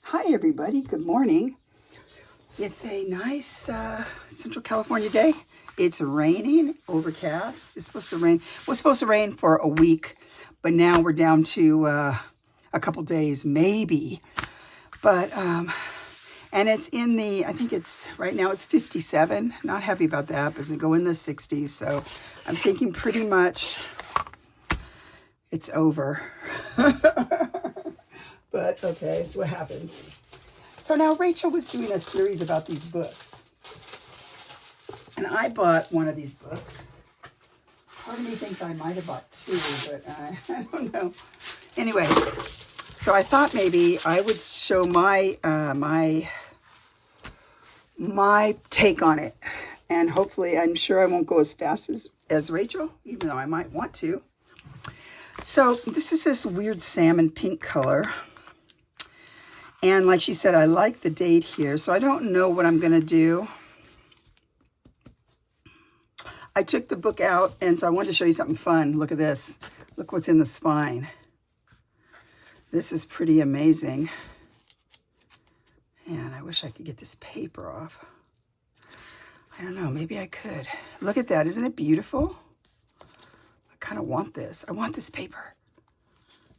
Hi, everybody. Good morning. It's a nice Central California day. It's raining, overcast. It's supposed to rain. It was supposed to rain for a week, but now we're down to a couple days, maybe. But and it's in the. I think it's right now. It's 57. Not happy about that, but it's go in the 60s. So I'm thinking pretty much it's over. But okay, it's what happens. So now Rachel was doing a series about these books. And I bought one of these books. Part of me thinks I might have bought two, but I don't know. Anyway, so I thought maybe I would show my my take on it. And hopefully, I'm sure I won't go as fast as Rachel, even though I might want to. So this is this weird salmon pink color. And like she said, I like the date here, so I don't know what I'm going to do. I took the book out, and so I wanted to show you something fun. Look at this. Look what's in the spine. This is pretty amazing. And I wish I could get this paper off. I don't know, maybe I could. Look at that. Isn't it beautiful? I kind of want this. I want this paper.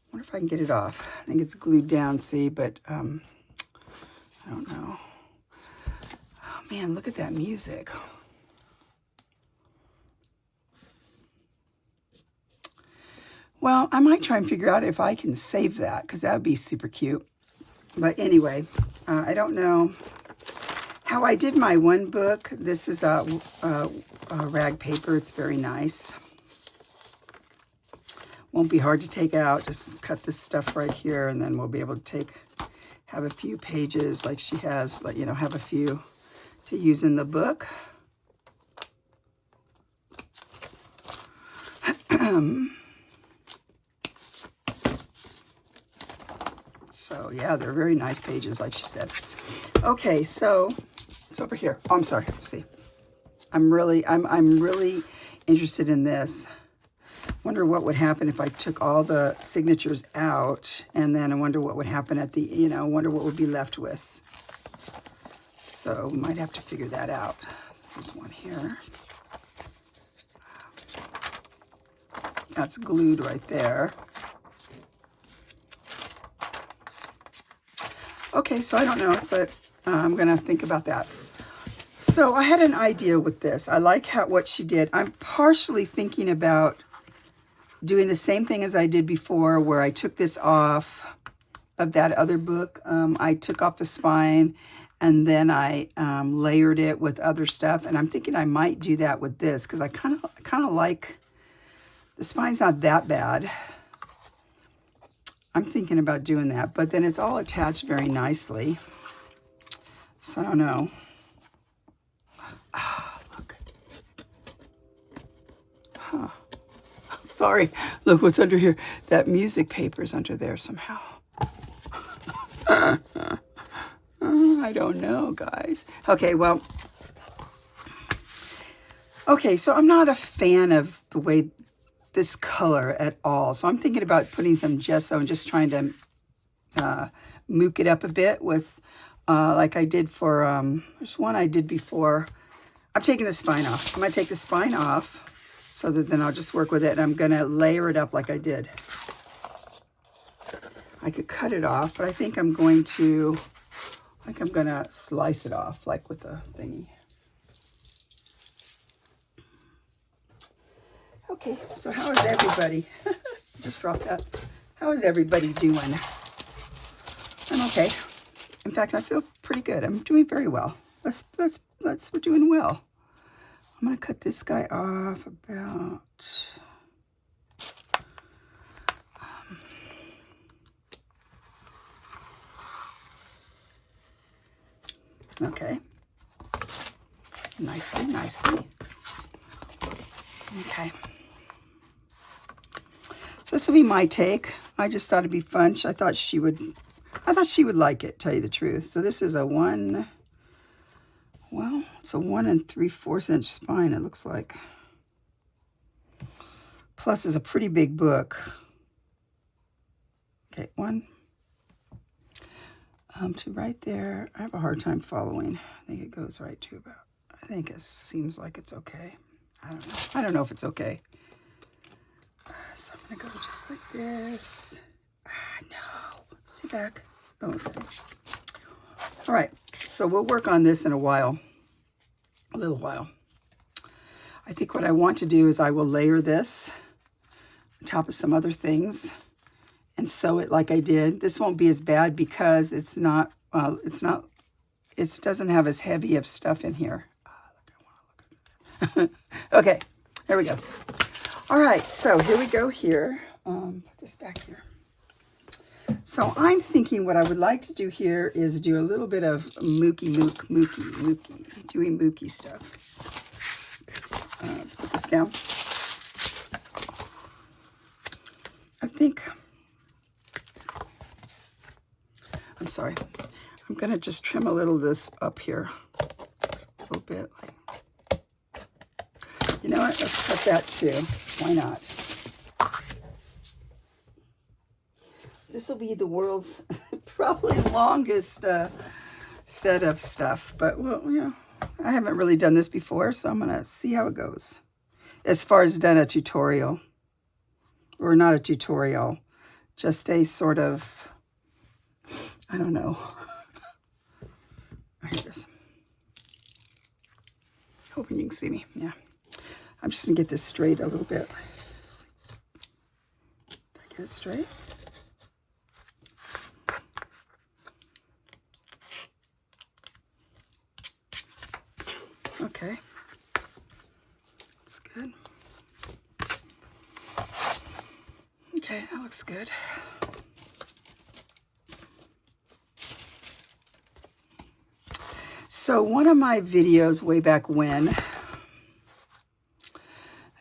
I wonder if I can get it off. I think it's glued down, see, but I don't know. Oh, man, look at that music. Well, I might try and figure out if I can save that, because that would be super cute. But anyway, I don't know how I did my one book. This is a rag paper. It's very nice. Won't be hard to take out. Just cut this stuff right here, and then we'll be able to have a few pages like she has, like, you know, have a few to use in the book. So yeah, they're very nice pages, like she said. Okay, so it's over here. Oh, I'm sorry. Let's see. I'm really interested in this. Wonder what would happen if I took all the signatures out, and then I wonder what would happen at the, you know, wonder what would be left with. So we might have to figure that out. There's one here. That's glued right there. Okay, so I don't know, but I'm gonna think about that. So I had an idea with this. I like what she did. I'm partially thinking about doing the same thing as I did before, where I took this off of that other book. I took off the spine, and then I layered it with other stuff. And I'm thinking I might do that with this, because I kind of like, the spine's not that bad. I'm thinking about doing that, but then it's all attached very nicely. So I don't know. Ah, look. Huh. Sorry. Look what's under here. That music paper's under there somehow. I don't know, guys. Okay, well. Okay, so I'm not a fan of the way this color at all. So I'm thinking about putting some gesso and just trying to mook it up a bit with, like I did for, there's one I did before. I'm taking the spine off. I'm going to take the spine off so that then I'll just work with it. And I'm going to layer it up like I did. I could cut it off, but I think I'm going to, slice it off like with the thingy. Okay, so how is everybody? Just dropped that. How is everybody doing? I'm okay. In fact, I feel pretty good. I'm doing very well. We're doing well. I'm gonna cut this guy off about. Okay. Nicely. Okay. So this will be my take. I just thought it'd be fun. I thought she would like it, tell you the truth. So this is a 1 3/4 inch spine, it looks like. Plus is a pretty big book. Okay, to right there. I have a hard time following. I think it goes right to about, I think it seems like it's okay. I don't know. I don't know if it's okay. So I'm gonna go just like this. No, stay back. Oh, okay. All right, so we'll work on this in a while, a little while. I think what I want to do is I will layer this on top of some other things and sew it like I did. This won't be as bad because it doesn't have as heavy of stuff in here. Okay, here we go. All right, so here we go here. Put this back here. So I'm thinking what I would like to do here is do a little bit of doing mookie stuff. Let's put this down. I think, I'm sorry, I'm gonna just trim a little of this up here, a little bit. You know what, let's cut that too, why not? This will be the world's probably longest set of stuff, but well, you know, I haven't really done this before, so I'm gonna see how it goes. As far as done a tutorial, or not a tutorial, just a sort of, I don't know. Here it is. Hoping you can see me, yeah. I'm just gonna get this straight a little bit. Did I get it straight? Okay, that's good. Okay, that looks good. So one of my videos way back when,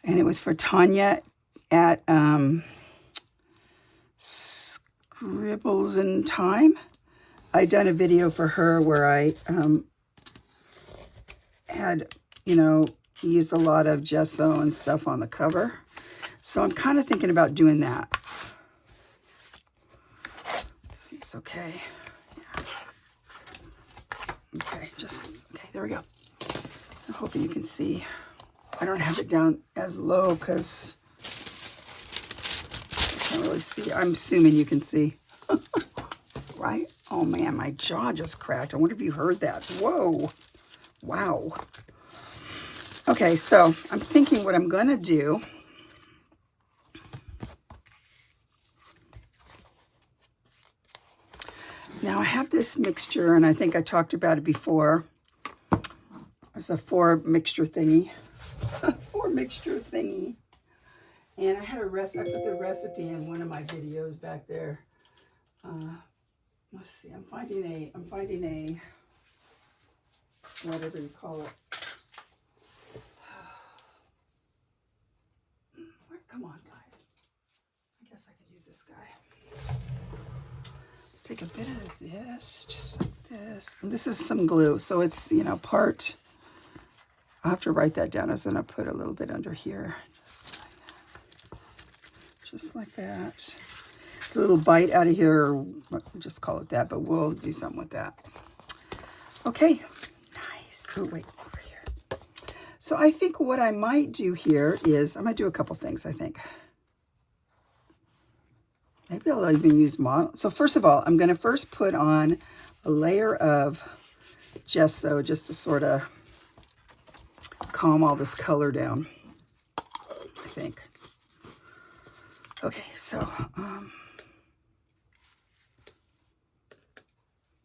and it was for Tanya at Scribbles in Time. I done a video for her where I had, you know, used a lot of gesso and stuff on the cover. So I'm kind of thinking about doing that. Seems okay. Yeah. Okay, okay, there we go. I'm hoping you can see. I don't have it down as low because I can't really see. I'm assuming you can see. Right? Oh man, my jaw just cracked. I wonder if you heard that. Whoa. Wow. Okay, so I'm thinking what I'm going to do. Now I have this mixture, and I think I talked about it before. It's a 4-mixture thingy. 4-mixture thingy. And I had a recipe. I put the recipe in one of my videos back there. Let's see. I'm finding a whatever you call it. Come on, guys. I guess I could use this guy. Let's take a bit of this, just like this. And this is some glue, so it's, you know, part. I'll have to write that down. I was going to put a little bit under here. Just like that. It's a little bite out of here, or just call it that, but we'll do something with that. Okay. Nice. Oh, wait, over here. So I think what I might do here is, I might do a couple things, I think. Maybe I'll even use model. So first of all, I'm going to first put on a layer of gesso just to sort of calm all this color down, I think. Okay, so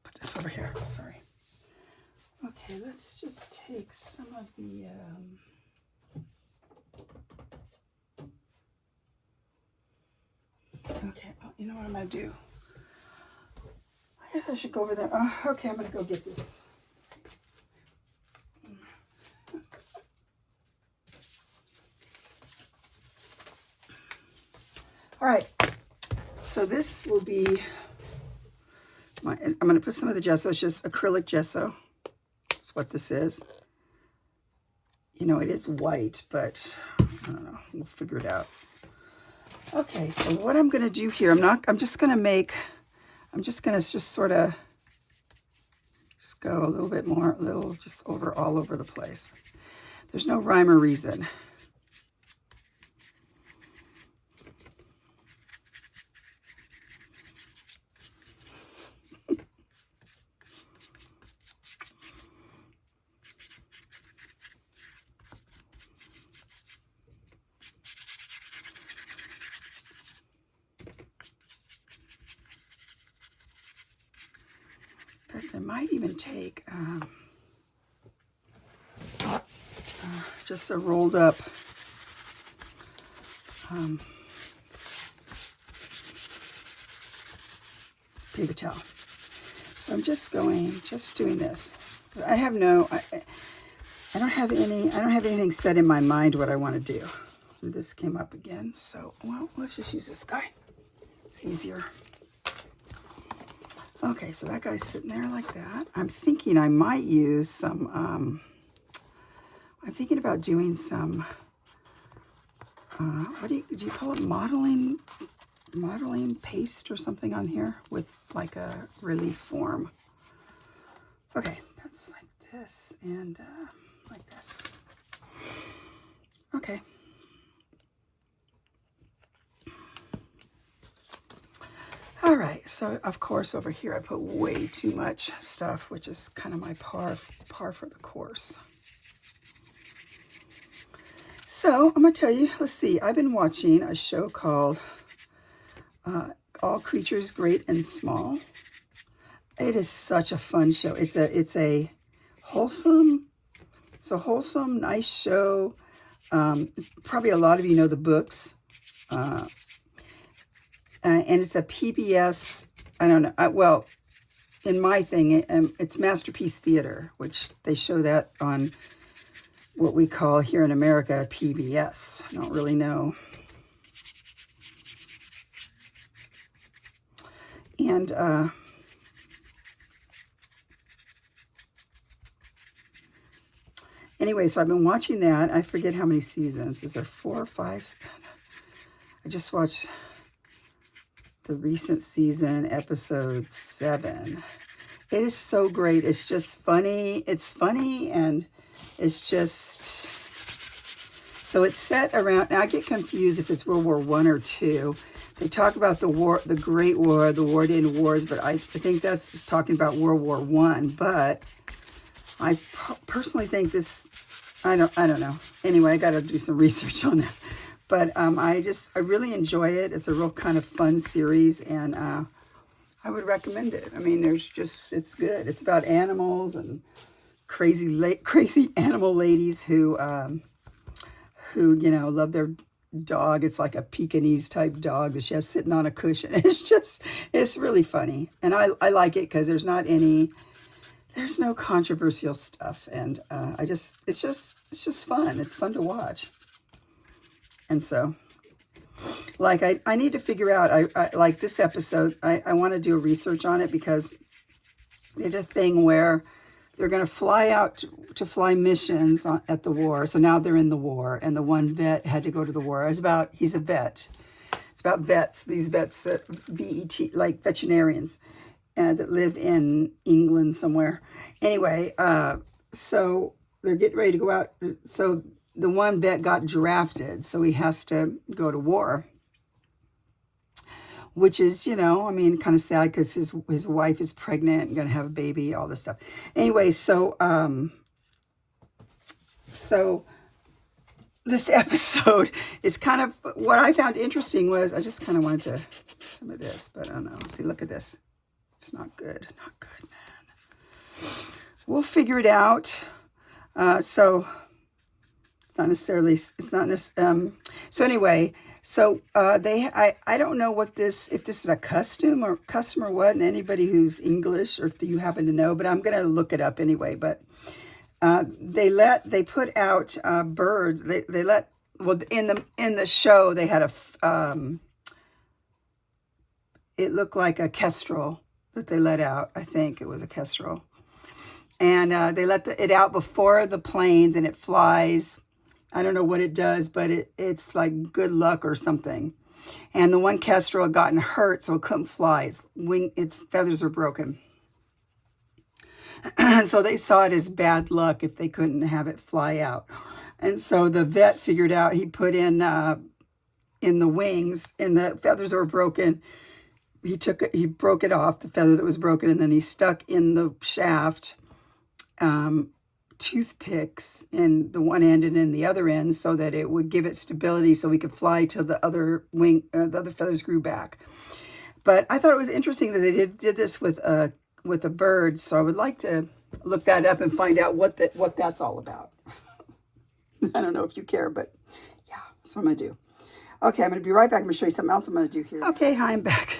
put this over here, sorry. Okay, let's just take some of the, okay, oh, you know what I'm going to do? I guess I should go over there. Okay, I'm going to go get this. All right, so this will be, I'm going to put some of the gesso. It's just acrylic gesso. That's what this is. You know, it is white, but I don't know. We'll figure it out. Okay, so what I'm going to do here, I'm just going to sort of Just go a little bit more, a little just over all over the place. There's no rhyme or reason. In fact, I might even take just a rolled up paper towel. So I'm just doing this. I don't have anything set in my mind what I want to do. And this came up again, so well, let's just use this guy. It's easier. Okay, so that guy's sitting there like that. I'm thinking I might use some, I'm thinking about doing some, what do you call it? Modeling paste or something on here with like a relief form. Okay, that's like this and like this. Okay. All right, so of course over here I put way too much stuff, which is kind of my par for the course. So I'm gonna tell you, let's see, I've been watching a show called All Creatures Great and Small. It is such a fun show. It's a wholesome, nice show. Probably a lot of you know the books. And it's a PBS, I don't know, well, in my thing, it's Masterpiece Theater, which they show that on what we call here in America PBS. I don't really know. And anyway, so I've been watching that. I forget how many seasons. Is there 4 or 5? I just watched the recent season, episode 7. It is so great. It's just funny. It's funny and it's just, so it's set around, now I get confused if it's World War I or II. They talk about the war, the Great War, the Wardian Wars, but I think that's just talking about World War I. But I personally think this, I don't know. Anyway, I got to do some research on that. But I really enjoy it. It's a real kind of fun series, and I would recommend it. I mean, it's good. It's about animals and crazy animal ladies who love their dog. It's like a Pekingese type dog that she has sitting on a cushion. It's really funny, and I like it because there's no controversial stuff, and it's just fun. It's fun to watch. And so, like, I need to figure out, I like this episode, I want to do a research on it because they did a thing where they're going to fly out to fly missions at the war. So now they're in the war, and the one vet had to go to the war. He's a vet. It's about vets, these vets that, VET, like veterinarians, that live in England somewhere. Anyway, so they're getting ready to go out. So the one vet got drafted, so he has to go to war, which is, kind of sad because his wife is pregnant and going to have a baby, all this stuff. Anyway, so this episode is kind of, what I found interesting was, I just kind of wanted to, some of this, but I don't know. See, look at this. It's not good. Not good, man. We'll figure it out. So anyway, so I don't know if this is a custom or what, and anybody who's English or if you happen to know, but I'm going to look it up anyway. But they put out birds. They let, well, in the show they had it looked like a kestrel that they let out. I think it was a kestrel, and they let it out before the planes, and it flies. I don't know what it does, but it's like good luck or something. And the one kestrel had gotten hurt, so it couldn't fly. Its feathers were broken. And so they saw it as bad luck if they couldn't have it fly out. And so the vet figured out, he put in the wings, and the feathers were broken. He broke it off, the feather that was broken, and then he stuck in the shaft toothpicks in the one end and in the other end so that it would give it stability so we could fly till the other the other feathers grew back. But I thought it was interesting that they did this with a bird, so I would like to look that up and find out what that's all about. I don't know if you care, but yeah, that's what I'm going to do. Okay, I'm going to be right back. I'm going to show you something else I'm going to do here. Okay, hi, I'm back.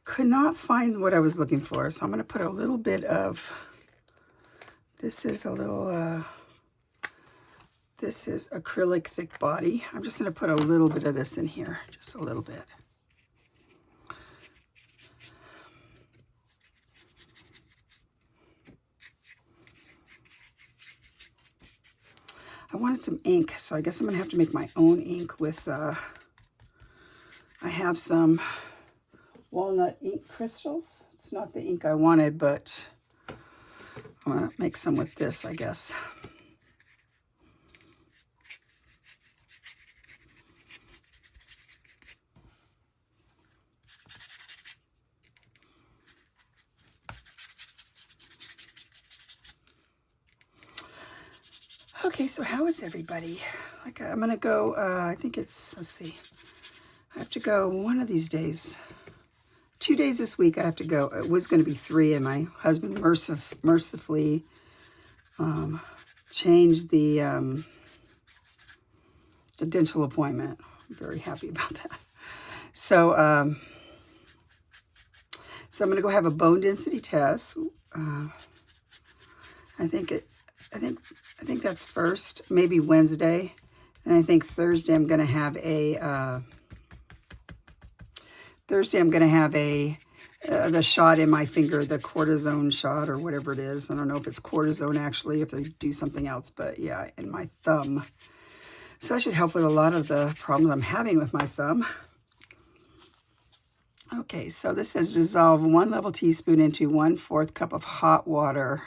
Could not find what I was looking for, so I'm going to put a little bit of, this is a little, this is acrylic thick body. I'm just going to put a little bit of this in here, just a little bit. I wanted some ink, so I guess I'm going to have to make my own ink with, I have some walnut ink crystals. It's not the ink I wanted, but I want to make some with this, I guess. Okay, so how is everybody? Like, I'm going to go, I think it's, let's see, I have to go one of these days. 2 days this week I have to go. It was going to be 3, and my husband mercifully changed the dental appointment. I'm very happy about that. So, so I'm going to go have a bone density test. I think that's first, maybe Wednesday, and I think Thursday I'm going to have a the shot in my finger, the cortisone shot or whatever it is. I don't know if it's cortisone actually, if they do something else, but yeah, in my thumb. So that should help with a lot of the problems I'm having with my thumb. Okay, so this says dissolve 1 level teaspoon into 1/4 cup of hot water.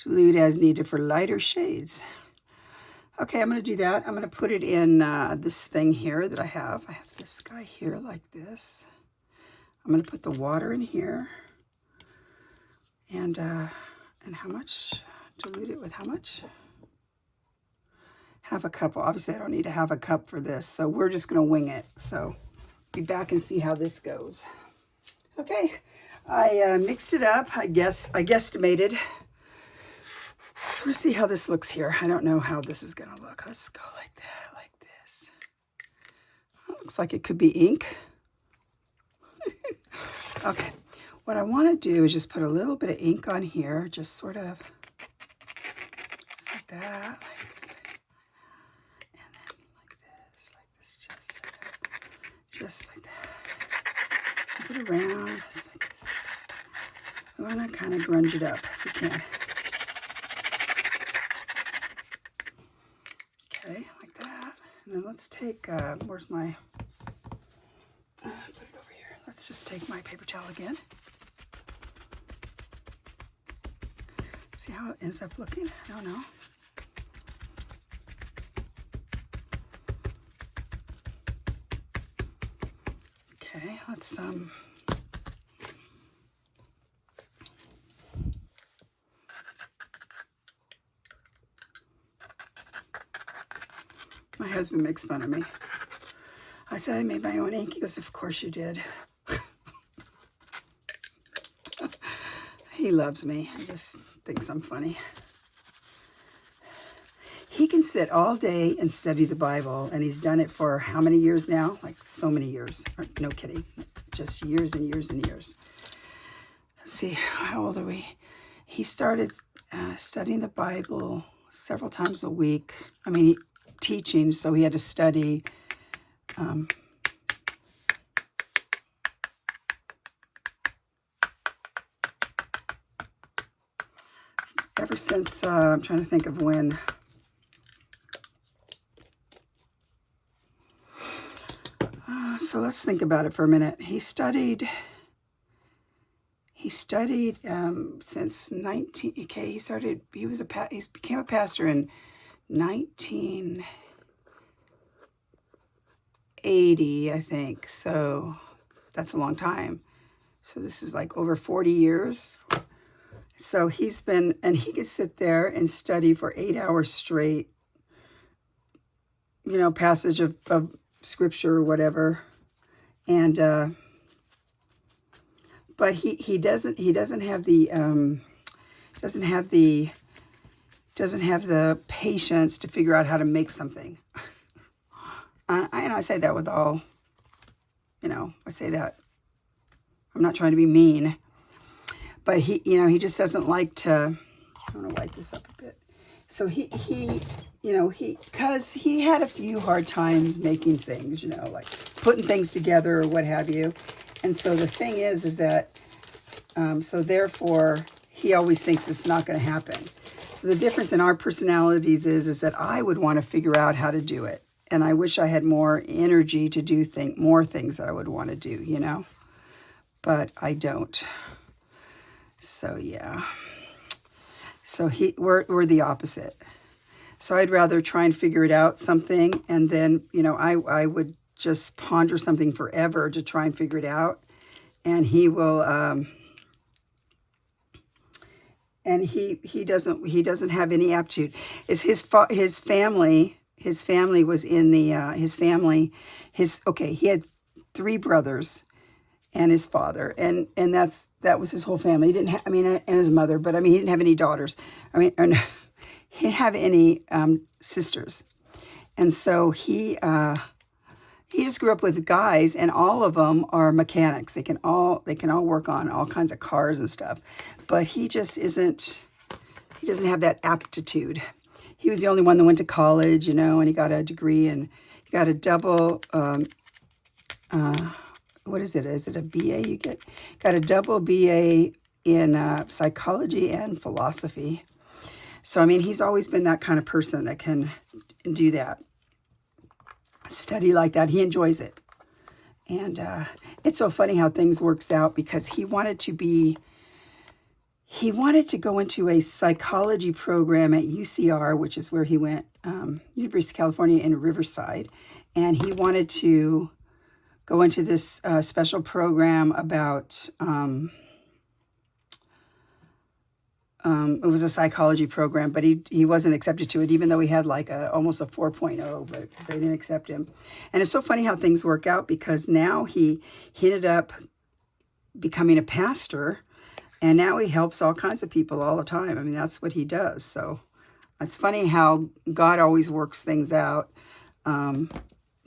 Dilute as needed for lighter shades. Okay, I'm going to do that. I'm going to put it in this thing here that I have. I have this guy here like this. I'm going to put the water in here. And how much? Dilute it with how much? Half a cup. Obviously, I don't need to have a cup for this, so we're just going to wing it. So be back and see how this goes. Okay, I mixed it up. I guesstimated. So we'll see how this looks here. I don't know how this is going to look. Let's go like that, like this. It looks like it could be ink. Okay, what I want to do is just put a little bit of ink on here, just sort of, just like that, and then like this, just like that. Put it around, just like this. We want to kind of grunge it up if we can. Okay, like that. And then let's take, where's my, put it over here. Let's just take my paper towel again. See how it ends up looking? I don't know. Okay, let's, my husband makes fun of me. I said I made my own ink. He goes, of course you did. He loves me. He just thinks I'm funny. He can sit all day and study the Bible, and he's done it for how many years now? Like so many years. No kidding. Just years and years and years. Let's see, how old are we? He started studying the Bible several times a week. I mean, teaching, so he had to study. Ever since, I'm trying to think of when. So let's think about it for a minute. He studied since 19. Okay, he became a pastor in 1980, I think. So that's a long time. So this is like over 40 years. So he could sit there and study for 8 hours straight, passage of scripture or whatever. And, but he doesn't have the patience to figure out how to make something. I say that with all, I say that. I'm not trying to be mean, but he just doesn't like to. I want to light this up a bit. So because he had a few hard times making things, like putting things together or what have you. And so the thing is that, so therefore he always thinks it's not going to happen. So the difference in our personalities is that I would want to figure out how to do it. And I wish I had more energy to do more things that I would want to do, but I don't. So yeah. So we're the opposite. So I'd rather try and figure it out something, and then I would just ponder something forever to try and figure it out, and he will. And he doesn't have any aptitude. It's his family. His family was in the he had 3 brothers and his father, and that was his whole family. He didn't and his mother, but he didn't have any daughters. No, he didn't have any sisters. And so he just grew up with guys, and all of them are mechanics. They can all work on all kinds of cars and stuff. But he just isn't. He doesn't have that aptitude. He was the only one that went to college, and he got a degree, and he got a double. What is it? Is it a BA you get? Got a double BA in psychology and philosophy. So he's always been that kind of person that can do that. Study like that. He enjoys it. And it's so funny how things works out, because he wanted to go into a psychology program at UCR, which is where he went, University of California in Riverside. And he wanted to go into this special program about, it was a psychology program, but he wasn't accepted to it, even though he had like almost a 4.0, but they didn't accept him. And it's so funny how things work out, because now he ended up becoming a pastor, and now he helps all kinds of people all the time. That's what he does. So it's funny how God always works things out.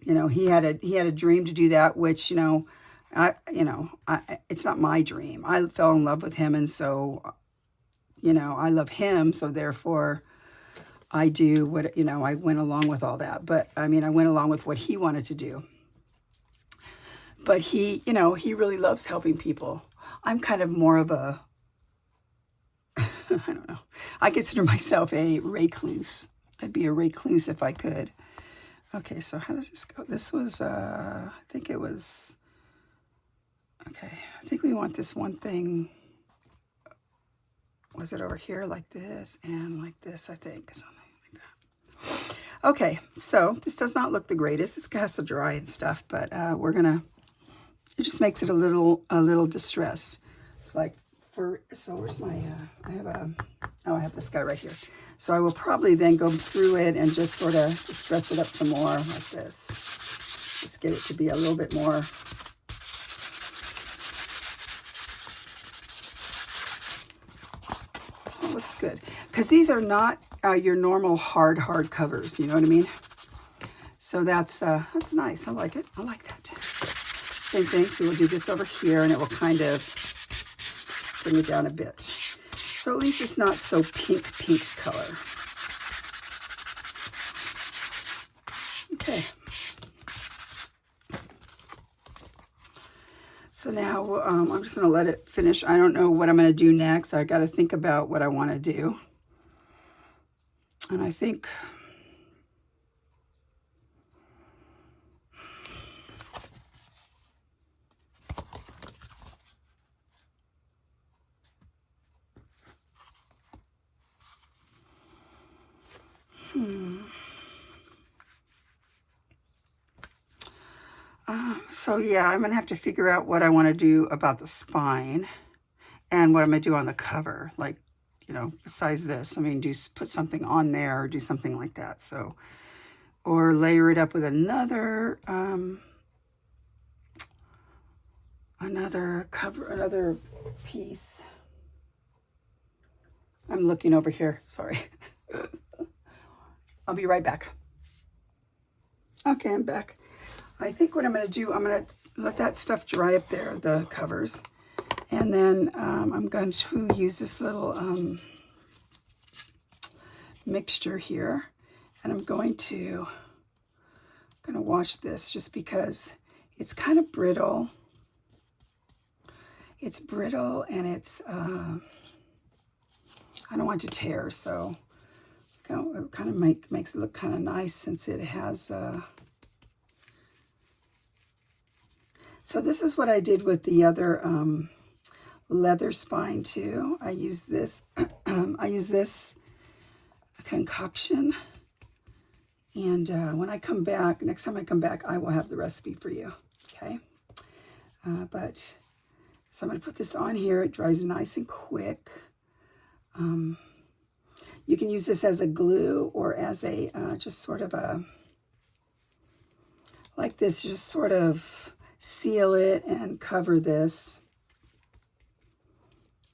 He had a dream to do that, which, it's not my dream. I fell in love with him, and so I love him, so therefore I do what, I went along with all that. But I went along with what he wanted to do. But he really loves helping people. I'm kind of more of a, I don't know. I consider myself a recluse. I'd be a recluse if I could. Okay, so how does this go? This was, I think it was, okay, I think we want this one thing. Was it over here like this and like this, I think, something like that. Okay, so this does not look the greatest. It's has to dry and stuff, but it just makes it a little distress. It's like, so where's my, I have this guy right here. So I will probably then go through it and just sort of distress it up some more like this. Just get it to be a little bit more. Looks good, because these are not your normal hard covers, you know what I mean? So that's nice. I like it. I like that. Same thing. So we'll do this over here, and it will kind of bring it down a bit. So at least it's not so pink color. Okay. So now I'm just going to let it finish. I don't know what I'm going to do next. I got to think about what I want to do. And I think So yeah, I'm gonna have to figure out what I want to do about the spine and what I'm gonna do on the cover. Like, you know, besides this, I mean, put something on there or do something like that. So, or layer it up with another another piece. I'm looking over here. Sorry. I'll be right back. Okay, I'm back. I think what I'm going to do, I'm going to let that stuff dry up there, the covers. And then I'm going to use this little mixture here. And I'm going to wash this just because it's kind of brittle. It's brittle and it's, I don't want it to tear, so it kind of makes it look kind of nice since it has, so this is what I did with the other leather spine too. I use this, I use this concoction, and when I come back, next time I come back, I will have the recipe for you, okay? So I'm going to put this on here. It dries nice and quick. You can use this as a glue or as a, just sort of a, like this, just sort of seal it and cover this.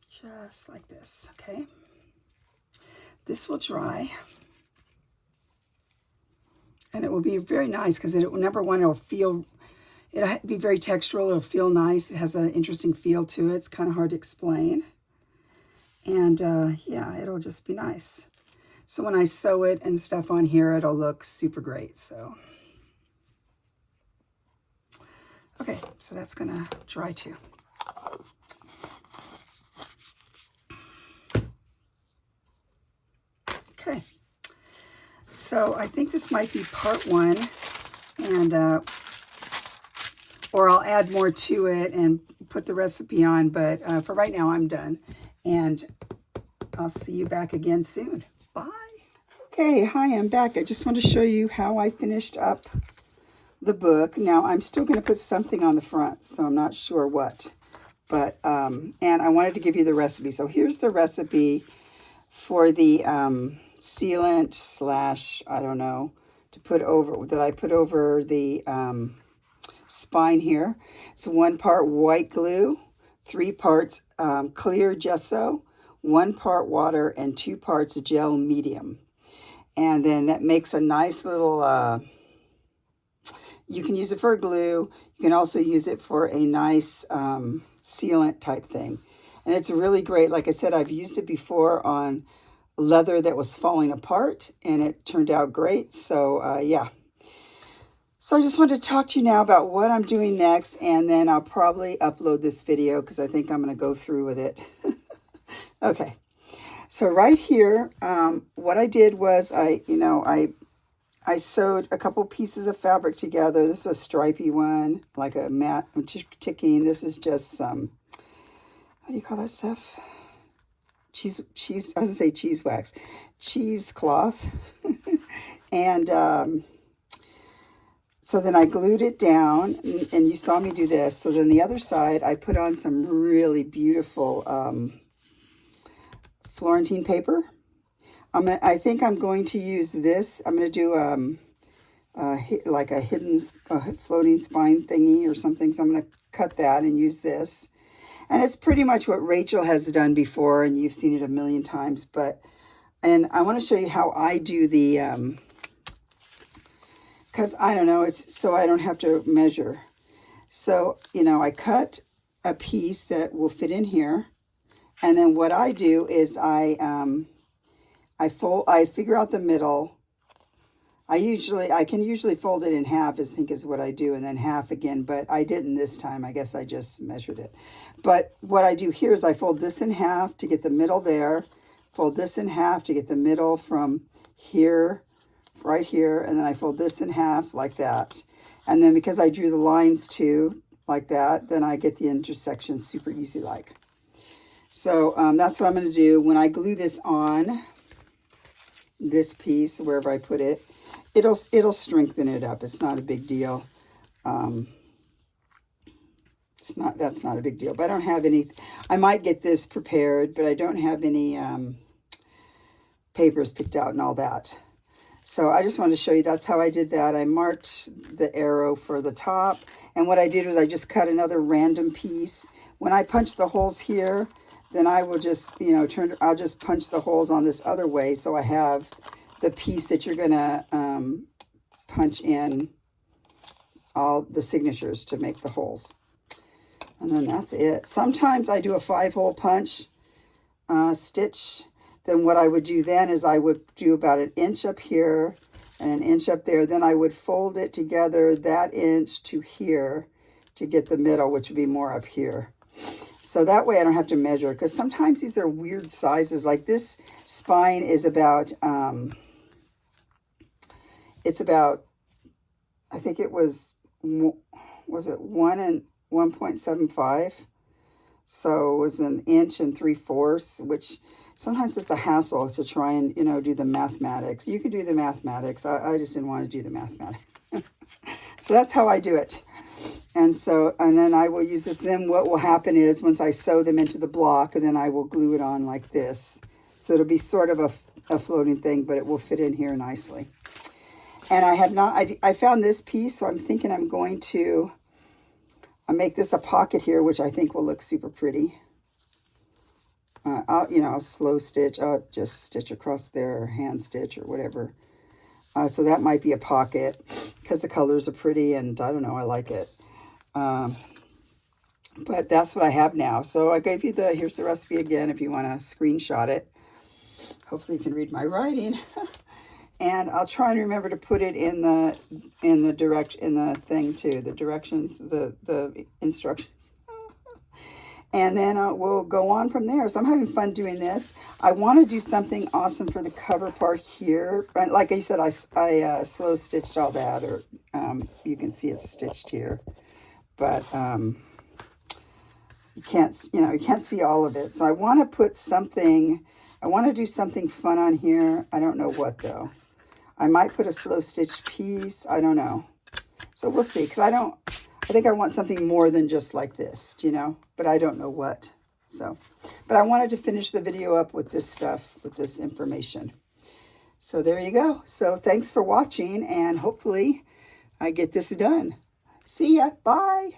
Just like this, okay? This will dry. And it will be very nice because number one, it'll be very textural. It'll feel nice. It has an interesting feel to it. It's kind of hard to explain. And yeah, it'll just be nice. So when I sew it and stuff on here, it'll look super great. So, okay, so that's gonna dry too. Okay, so I think this might be part one, and or I'll add more to it and put the recipe on, but for right now, I'm done. And I'll see you back again soon. Bye. Okay, hi, I'm back. I just want to show you how I finished up the book. Now, I'm still going to put something on the front, so I'm not sure what. But, and I wanted to give you the recipe. So here's the recipe for the sealant / I don't know, that I put over the spine here. It's 1 part white glue, 3 parts clear gesso, 1 part water, and 2 parts gel medium. And then that makes a nice little, you can use it for a glue. You can also use it for a nice sealant type thing. And it's really great. Like I said, I've used it before on leather that was falling apart, and it turned out great. So yeah. So I just wanted to talk to you now about what I'm doing next, and then I'll probably upload this video because I think I'm going to go through with it. Okay. So right here, what I did was I sewed a couple pieces of fabric together. This is a stripy one, like a matte ticking. This is just some, how do you call that stuff? Cheese, I was going to say cheese wax. Cheesecloth. And so then I glued it down, and you saw me do this. So then the other side, I put on some really beautiful Florentine paper. I think I'm going to use this. I'm going to do like a hidden floating spine thingy or something. So I'm going to cut that and use this. And it's pretty much what Rachel has done before, and you've seen it a million times. And I want to show you how I do the, because I don't know, it's so I don't have to measure. So, I cut a piece that will fit in here. And then what I do is I figure out the middle. I can usually fold it in half, I think is what I do, and then half again, but I didn't this time. I guess I just measured it. But what I do here is I fold this in half to get the middle there, fold this in half to get the middle from here, right here, and then I fold this in half like that. And then because I drew the lines too, like that, then I get the intersection super easy like. So that's what I'm going to do. When I glue this on, this piece, wherever I put it, it'll strengthen it up. It's not a big deal. That's not a big deal. But I don't have any, I might get this prepared, but I don't have any papers picked out and all that. So I just wanted to show you that's how I did that. I marked the arrow for the top. And what I did was I just cut another random piece. When I punch the holes here, then I will just, you know, I'll just punch the holes on this other way. So I have the piece that you're going to punch in all the signatures to make the holes. And then that's it. Sometimes I do a 5-hole punch stitch. Then what I would do then is I would do about an inch up here and an inch up there. Then I would fold it together that inch to here to get the middle, which would be more up here. So that way I don't have to measure, because sometimes these are weird sizes. Like this spine is about, it's about, I think it was it 1 and 1.75? So it was 1 3/4, which sometimes it's a hassle to try and, you know, do the mathematics. You can do the mathematics. I just didn't want to do the mathematics. So that's how I do it. And so, and then I will use this. Then what will happen is once I sew them into the block, and then I will glue it on like this. So it'll be sort of a floating thing, but it will fit in here nicely. And I have not, I found this piece, so I'm thinking I'm going to make this a pocket here, which I think will look super pretty. I'll slow stitch. I'll just stitch across there, or hand stitch or whatever. So that might be a pocket because the colors are pretty, and I don't know, I like it. But that's what I have now. So I gave you here's the recipe again if you want to screenshot it. Hopefully you can read my writing. And I'll try and remember to put it in the thing too, the directions, the instructions. And then we'll go on from there. So I'm having fun doing this. I want to do something awesome for the cover part here. Like I said, I slow stitched all that, or you can see it's stitched here. But you can't see all of it. So I want to put something, I want to do something fun on here. I don't know what though. I might put a slow stitch piece. I don't know. So we'll see, because I think I want something more than just like this, you know, but I don't know what. So, but I wanted to finish the video up with this stuff, with this information. So there you go. So thanks for watching, and hopefully I get this done. See ya. Bye.